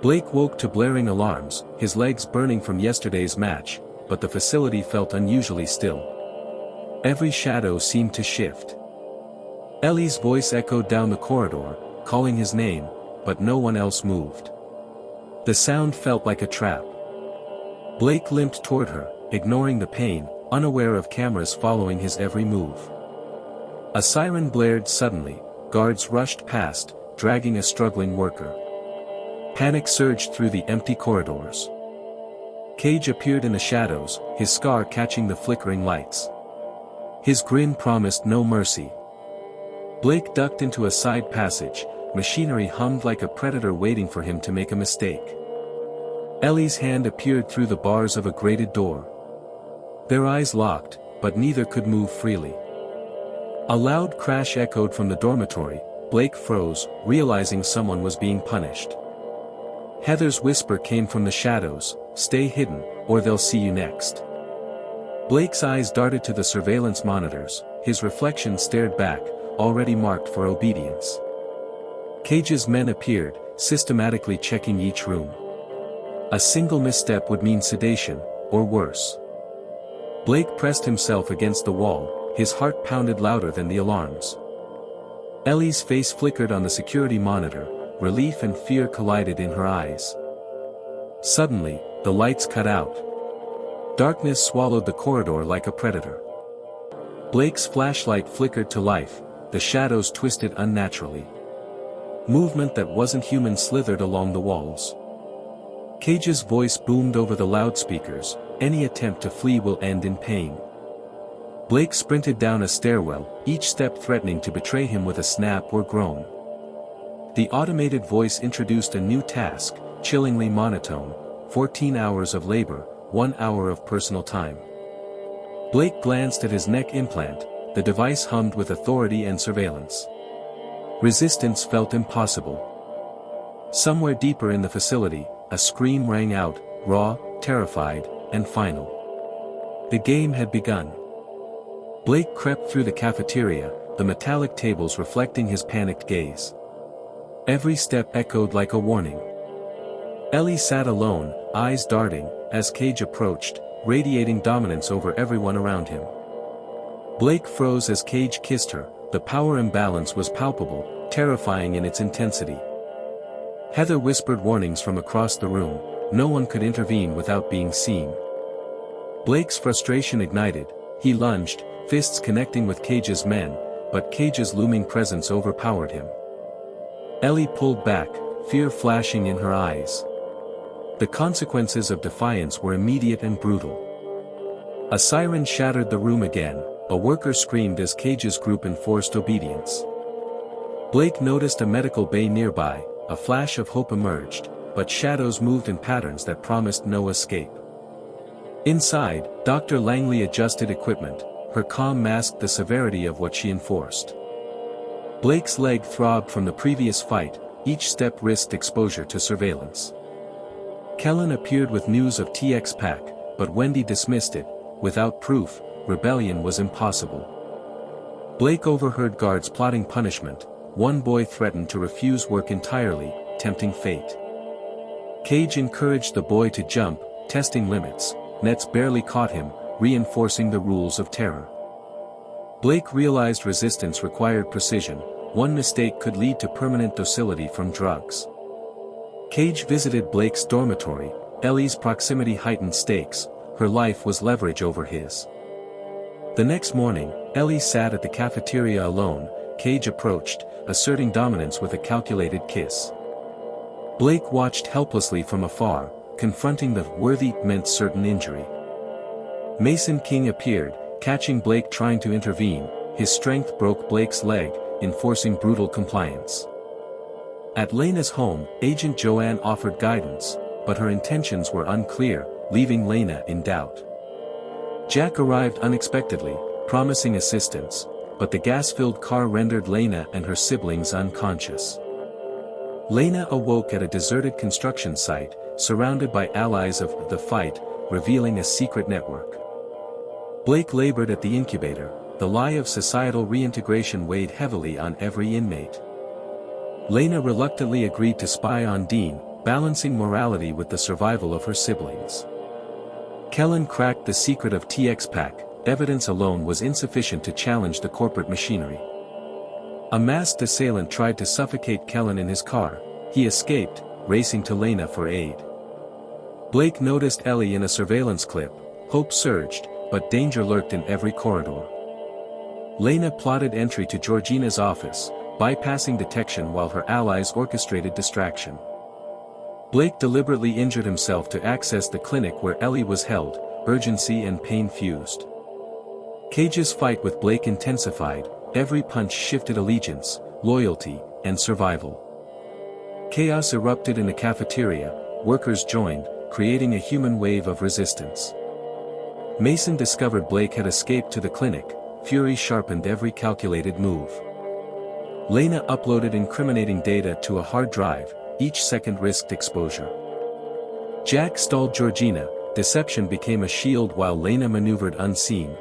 Blake woke to blaring alarms, his legs burning from yesterday's match, but the facility felt unusually still. Every shadow seemed to shift. Ellie's voice echoed down the corridor, calling his name, but no one else moved. The sound felt like a trap. Blake limped toward her, ignoring the pain, unaware of cameras following his every move. A siren blared suddenly, guards rushed past, dragging a struggling worker. Panic surged through the empty corridors. Cage appeared in the shadows, his scar catching the flickering lights. His grin promised no mercy. Blake ducked into a side passage, machinery hummed like a predator waiting for him to make a mistake. Ellie's hand appeared through the bars of a grated door. Their eyes locked, but neither could move freely. A loud crash echoed from the dormitory. Blake froze, realizing someone was being punished. Heather's whisper came from the shadows, "Stay hidden, or they'll see you next." Blake's eyes darted to the surveillance monitors, his reflection stared back, already marked for obedience. Cage's men appeared, systematically checking each room. A single misstep would mean sedation, or worse. Blake pressed himself against the wall, his heart pounded louder than the alarms. Ellie's face flickered on the security monitor, relief and fear collided in her eyes. Suddenly, the lights cut out. Darkness swallowed the corridor like a predator. Blake's flashlight flickered to life, the shadows twisted unnaturally. Movement that wasn't human slithered along the walls. Cage's voice boomed over the loudspeakers, "Any attempt to flee will end in pain." Blake sprinted down a stairwell, each step threatening to betray him with a snap or groan. The automated voice introduced a new task, chillingly monotone: 14 hours of labor, 1 hour of personal time. Blake glanced at his neck implant, the device hummed with authority and surveillance. Resistance felt impossible. Somewhere deeper in the facility, a scream rang out, raw, terrified, and final. The game had begun. Blake crept through the cafeteria, the metallic tables reflecting his panicked gaze. Every step echoed like a warning. Ellie sat alone, eyes darting, as Cage approached, radiating dominance over everyone around him. Blake froze as Cage kissed her, the power imbalance was palpable, terrifying in its intensity. Heather whispered warnings from across the room, no one could intervene without being seen. Blake's frustration ignited, he lunged, fists connecting with Cage's men, but Cage's looming presence overpowered him. Ellie pulled back, fear flashing in her eyes. The consequences of defiance were immediate and brutal. A siren shattered the room again, a worker screamed as Cage's group enforced obedience. Blake noticed a medical bay nearby, a flash of hope emerged, but shadows moved in patterns that promised no escape. Inside, Dr. Langley adjusted equipment, her calm masked the severity of what she enforced. Blake's leg throbbed from the previous fight, each step risked exposure to surveillance. Kellen appeared with news of TX Pack, but Wendy dismissed it, without proof, rebellion was impossible. Blake overheard guards plotting punishment, one boy threatened to refuse work entirely, tempting fate. Cage encouraged the boy to jump, testing limits, nets barely caught him, reinforcing the rules of terror. Blake realized resistance required precision, one mistake could lead to permanent docility from drugs. Cage visited Blake's dormitory, Ellie's proximity heightened stakes, her life was leverage over his. The next morning, Ellie sat at the cafeteria alone, Cage approached, asserting dominance with a calculated kiss. Blake watched helplessly from afar, confronting the worthy meant certain injury. Mason King appeared, catching Blake trying to intervene, his strength broke Blake's leg, enforcing brutal compliance. At Lena's home, Agent Joanne offered guidance, but her intentions were unclear, leaving Lena in doubt. Jack arrived unexpectedly, promising assistance, but the gas-filled car rendered Lena and her siblings unconscious. Lena awoke at a deserted construction site, surrounded by allies of the fight, revealing a secret network. Blake labored at the Incubator, the lie of societal reintegration weighed heavily on every inmate. Lena reluctantly agreed to spy on Dean, balancing morality with the survival of her siblings. Kellen cracked the secret of TX Pack. Evidence alone was insufficient to challenge the corporate machinery. A masked assailant tried to suffocate Kellen in his car. He escaped, racing to Lena for aid. Blake noticed Ellie in a surveillance clip. Hope surged, but danger lurked in every corridor. Lena plotted entry to Georgina's office, bypassing detection while her allies orchestrated distraction. Blake deliberately injured himself to access the clinic where Ellie was held. Urgency and pain fused. Cage's fight with Blake intensified. Every punch shifted allegiance, loyalty, and survival. Chaos erupted in the cafeteria. Workers joined, creating a human wave of resistance. Mason discovered Blake had escaped to the clinic. Fury sharpened every calculated move. Lena uploaded incriminating data to a hard drive. Each second risked exposure. Jack stalled Georgina. Deception became a shield while Lena maneuvered unseen.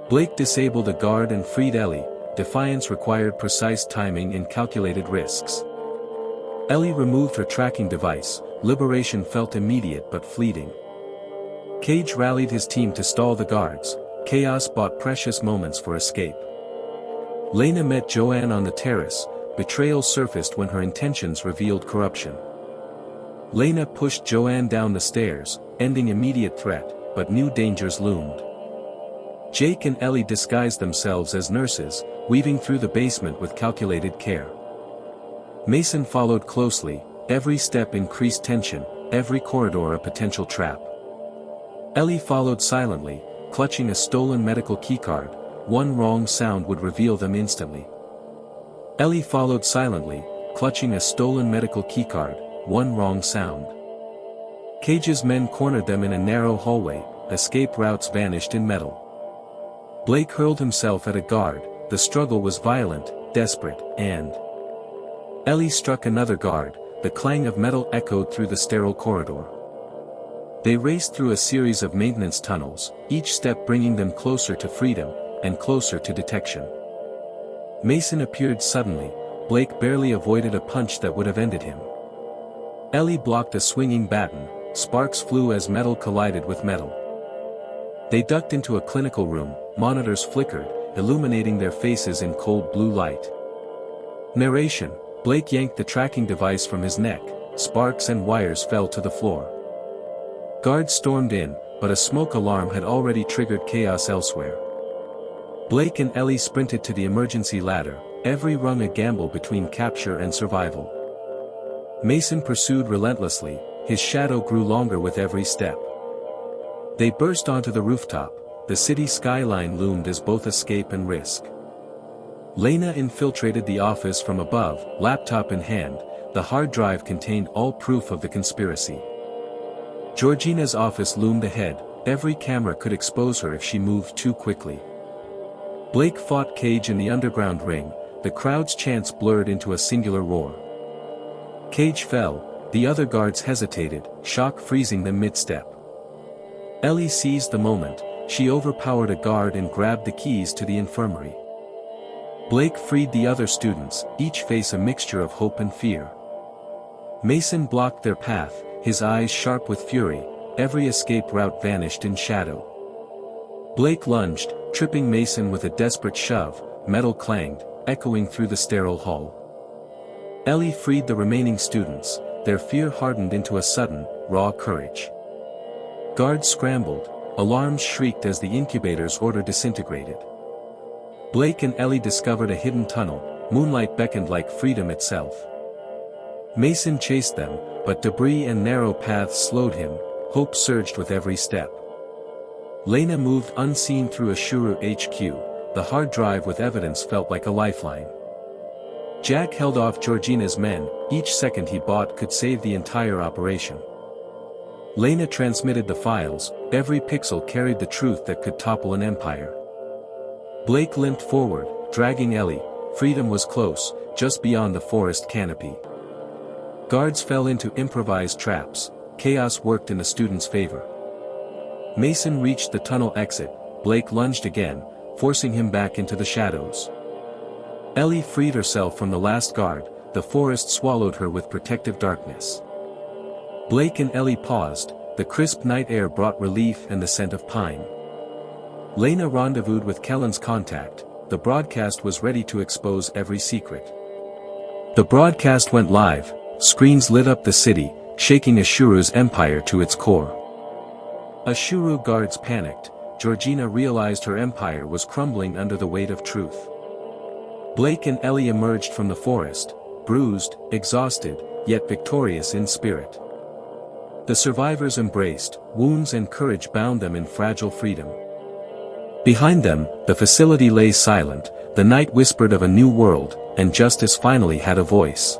Blake disabled a guard and freed Ellie. Defiance required precise timing and calculated risks. Ellie removed her tracking device. Liberation felt immediate but fleeting. Cage rallied his team to stall the guards. Chaos bought precious moments for escape. Lena met Joanne on the terrace. Betrayal surfaced when her intentions revealed corruption. Lena pushed Joanne down the stairs, ending immediate threat, but new dangers loomed. Jake and Ellie disguised themselves as nurses, weaving through the basement with calculated care. Mason followed closely. Every step increased tension, every corridor a potential trap. Ellie followed silently, clutching a stolen medical keycard. One wrong sound would reveal them instantly. Ellie followed silently, clutching a stolen medical keycard. One wrong sound. Cage's men cornered them in a narrow hallway. Escape routes vanished in metal. Blake hurled himself at a guard. The struggle was violent, desperate, and Ellie struck another guard. The clang of metal echoed through the sterile corridor. They raced through a series of maintenance tunnels, each step bringing them closer to freedom, and closer to detection. Mason appeared suddenly. Blake barely avoided a punch that would have ended him. Ellie blocked a swinging baton. Sparks flew as metal collided with metal. They ducked into a clinical room. Monitors flickered, illuminating their faces in cold blue light. Narration: Blake yanked the tracking device from his neck. Sparks and wires fell to the floor. Guards stormed in, but a smoke alarm had already triggered chaos elsewhere. Blake and Ellie sprinted to the emergency ladder, every rung a gamble between capture and survival. Mason pursued relentlessly. His shadow grew longer with every step. They burst onto the rooftop. The city skyline loomed as both escape and risk. Lena infiltrated the office from above, laptop in hand. The hard drive contained all proof of the conspiracy. Georgina's office loomed ahead. Every camera could expose her if she moved too quickly. Blake fought Cage in the underground ring. The crowd's chants blurred into a singular roar. Cage fell. The other guards hesitated, shock freezing them mid-step. Ellie seized the moment. She overpowered a guard and grabbed the keys to the infirmary. Blake freed the other students, each face a mixture of hope and fear. Mason blocked their path, his eyes sharp with fury. Every escape route vanished in shadow. Blake lunged, tripping Mason with a desperate shove. Metal clanged, echoing through the sterile hall. Ellie freed the remaining students. Their fear hardened into a sudden, raw courage. Guards scrambled. Alarms shrieked as the incubator's order disintegrated. Blake and Ellie discovered a hidden tunnel. Moonlight beckoned like freedom itself. Mason chased them, but debris and narrow paths slowed him. Hope surged with every step. Lena moved unseen through Ashuru HQ. The hard drive with evidence felt like a lifeline. Jack held off Georgina's men. Each second he bought could save the entire operation. Lena transmitted the files. Every pixel carried the truth that could topple an empire. Blake limped forward, dragging Ellie. Freedom was close, just beyond the forest canopy. Guards fell into improvised traps. Chaos worked in the students' favor. Mason reached the tunnel exit. Blake lunged again, forcing him back into the shadows. Ellie freed herself from the last guard. The forest swallowed her with protective darkness. Blake and Ellie paused. The crisp night air brought relief and the scent of pine. Lena rendezvoused with Kellen's contact. The broadcast was ready to expose every secret. The broadcast went live. Screens lit up the city, shaking Ashuru's empire to its core. Ashuru guards panicked. Georgina realized her empire was crumbling under the weight of truth. Blake and Ellie emerged from the forest, bruised, exhausted, yet victorious in spirit. The survivors embraced, wounds and courage bound them in fragile freedom. Behind them, the facility lay silent, the night whispered of a new world, and justice finally had a voice.